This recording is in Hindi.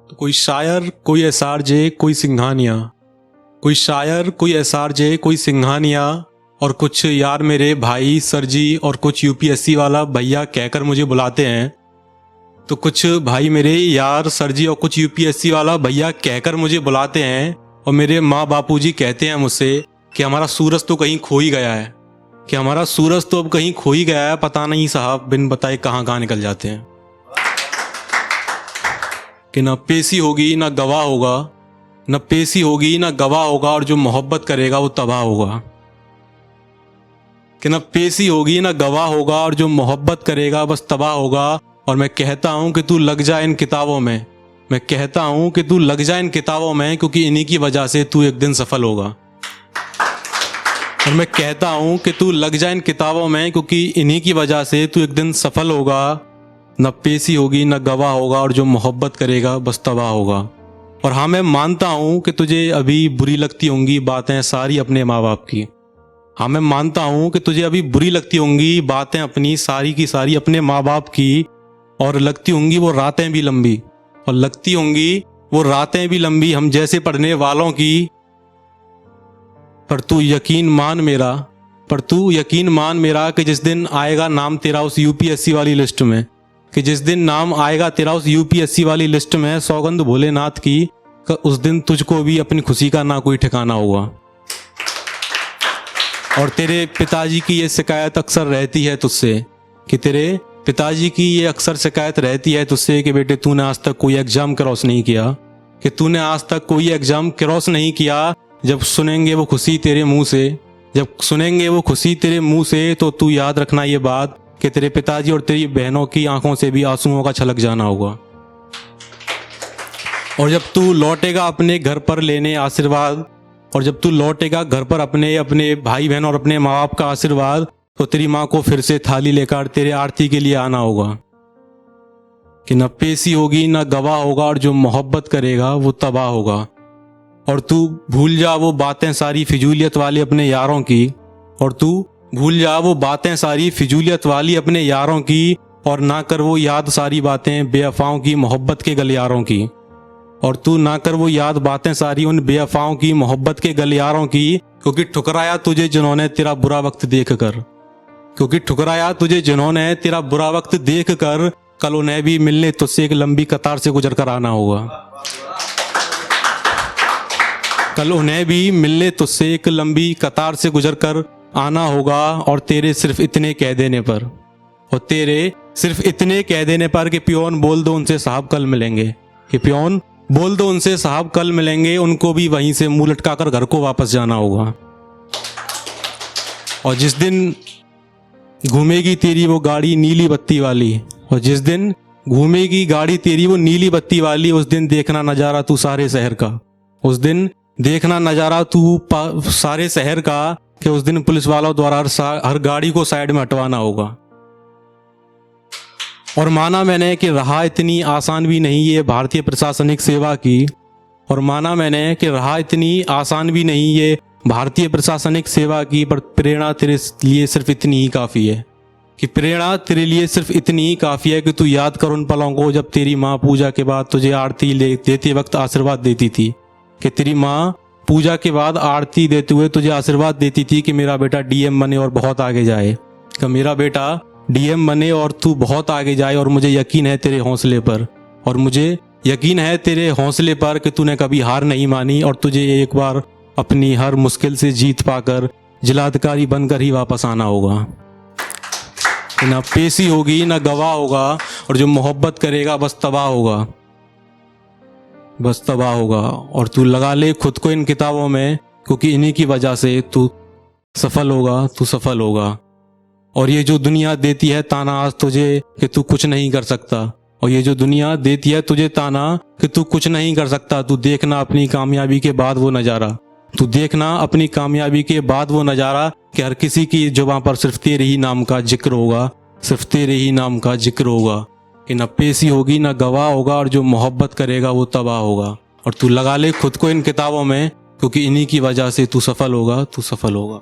तो कोई शायर, कोई एसआरजे, कोई सिंघानिया, कोई शायर, कोई एसआरजे, कोई सिंघानिया और कुछ यार मेरे भाई सर जी और कुछ यूपीएससी वाला भैया कहकर मुझे बुलाते हैं। तो कुछ भाई मेरे यार सर जी और कुछ यूपीएससी वाला भैया कहकर मुझे बुलाते हैं और मेरे माँ बापूजी कहते हैं मुझसे कि हमारा सूरज तो कहीं खो ही गया है, कि हमारा सूरज तो अब कहीं खो ही गया है, पता नहीं साहब बिन बताए कहाँ कहाँ निकल जाते हैं। कि ना पेशी होगी ना गवाह होगा, न पेशी होगी ना गवाह होगा और जो मोहब्बत करेगा वो तबाह होगा। कि न पेशी होगी ना गवाह होगा और जो मोहब्बत करेगा बस तबाह होगा। और मैं कहता हूँ कि तू लग जा इन किताबों में, मैं कहता हूँ कि तू लग जा इन किताबों में, क्योंकि इन्हीं की वजह से तू एक दिन सफल होगा। और मैं कहता हूँ कि तू लग जा इन किताबों में, क्योंकि इन्हीं की वजह से तू एक दिन सफल होगा। न पेशी होगी न गवाह होगा और जो मोहब्बत करेगा बस तबाह होगा। और हाँ, मैं मानता हूँ कि तुझे अभी बुरी लगती होंगी बातें सारी अपने माँ बाप की। हाँ, मैं मानता हूँ कि तुझे अभी बुरी लगती होंगी बातें अपनी सारी की सारी अपने माँ बाप की, और लगती होंगी वो रातें भी लंबी, और लगती होंगी वो रातें भी लंबी हम जैसे पढ़ने वालों की। पर तू यकीन मान मेरा, पर तू यकीन मान मेरा कि जिस दिन आएगा नाम तेरा उस यूपीएससी वाली लिस्ट में, कि जिस दिन नाम आएगा तेरा उस यूपीएससी वाली लिस्ट में, सौगंध भोलेनाथ की, उस दिन तुझको भी अपनी खुशी का ना कोई ठिकाना होगा। और तेरे पिताजी की ये शिकायत अक्सर रहती है तुझसे, कि तेरे पिताजी की ये अक्सर शिकायत रहती है तुझसे कि बेटे तूने आज तक कोई एग्जाम क्रॉस नहीं किया, कि तूने आज तक कोई एग्जाम क्रॉस नहीं किया। जब सुनेंगे वो खुशी तेरे मुंह से, जब सुनेंगे वो खुशी तेरे मुंह से, तो तू याद रखना ये बात कि तेरे पिताजी और तेरी बहनों की आंखों से भी आंसुओं का छलक जाना होगा। और जब तू लौटेगा अपने घर पर लेने आशीर्वाद, और जब तू लौटेगा घर पर अपने भाई बहन और अपने माँ बाप का आशीर्वाद, तो तेरी माँ को फिर से थाली लेकर तेरे आरती के लिए आना होगा। कि न पेशी होगी न गवाह होगा और जो मोहब्बत करेगा वो तबाह होगा। और तू भूल जा वो बातें सारी फिजूलियत वाली अपने यारों की, और तू भूल जा वो बातें सारी फिजूलियत वाली अपने यारों की, और ना कर वो याद सारी बातें बेवफाओं की मोहब्बत के गलियारों की। और तू ना कर वो याद बातें सारी उन बेवफाओं की मोहब्बत के गलियारों की, क्योंकि ठुकराया तुझे जिन्होंने तेरा बुरा वक्त देख कर, क्योंकि ठुकराया तुझे जिन्होंने तेरा बुरा वक्त देख कर, कल उन्हें भी मिलने तुझसे एक लंबी कतार से गुजर कर आना होगा। कल उन्हें भी मिलने तुझसे एक लंबी कतार से गुजर कर आना होगा। और तेरे सिर्फ इतने कह देने पर, और तेरे सिर्फ इतने कह देने पर कि पियोन बोल दो उनसे साहब कल मिलेंगे, कि पियोन बोल दो उनसे साहब कल मिलेंगे, उनको भी वहीं से मुंह लटकाकर घर को वापस जाना होगा। और जिस दिन घूमेगी तेरी वो गाड़ी नीली बत्ती वाली, और जिस दिन घूमेगी गाड़ी तेरी वो नीली बत्ती वाली, उस दिन देखना नजारा तू सारे शहर का, उस दिन देखना नजारा तू सारे शहर का, कि उस दिन पुलिस वालों द्वारा हर गाड़ी को साइड में हटवाना होगा। और माना मैंने कि रहा इतनी आसान भी नहीं ये भारतीय प्रशासनिक सेवा की, और माना मैंने कि रहा इतनी आसान भी नहीं ये भारतीय प्रशासनिक सेवा की, पर प्रेरणा तेरे लिए सिर्फ इतनी ही काफ़ी है, कि प्रेरणा तेरे लिए सिर्फ इतनी ही काफ़ी है कि तू याद कर उन पलों को जब तेरी माँ पूजा के बाद तुझे आरती देते वक्त आशीर्वाद देती थी, कि तेरी माँ पूजा के बाद आरती देते हुए तुझे आशीर्वाद देती थी कि मेरा बेटा डीएम बने और बहुत आगे जाए, कि मेरा बेटा डीएम बने और तू बहुत आगे जाए। और मुझे यकीन है तेरे हौसले पर, और मुझे यकीन है तेरे हौसले पर कि तूने कभी हार नहीं मानी, और तुझे एक बार अपनी हर मुश्किल से जीत पाकर जिलाधिकारी बनकर ही वापस आना होगा। ना पेशी होगी ना गवाह होगा, और जो मोहब्बत करेगा बस तबाह होगा, बस तबाह होगा। और तू लगा ले खुद को इन किताबों में, क्योंकि इन्हीं की वजह से तू सफल होगा, तू सफल होगा। और ये जो दुनिया देती है ताना आज तुझे कि तू कुछ नहीं कर सकता, और ये जो दुनिया देती है तुझे ताना कि तू कुछ नहीं कर सकता, तू देखना अपनी कामयाबी के बाद वो नज़ारा, तू देखना अपनी कामयाबी के बाद वो नज़ारा कि हर किसी की जुबान पर सिर्फ तेरे ही नाम का जिक्र होगा, सिर्फ तेरे ही नाम का जिक्र होगा। कि न पेशी होगी न गवाह होगा, और जो मोहब्बत करेगा वो तबाह होगा। और तू लगा ले खुद को इन किताबों में, क्योंकि इन्हीं की वजह से तू सफल होगा, तू सफल होगा।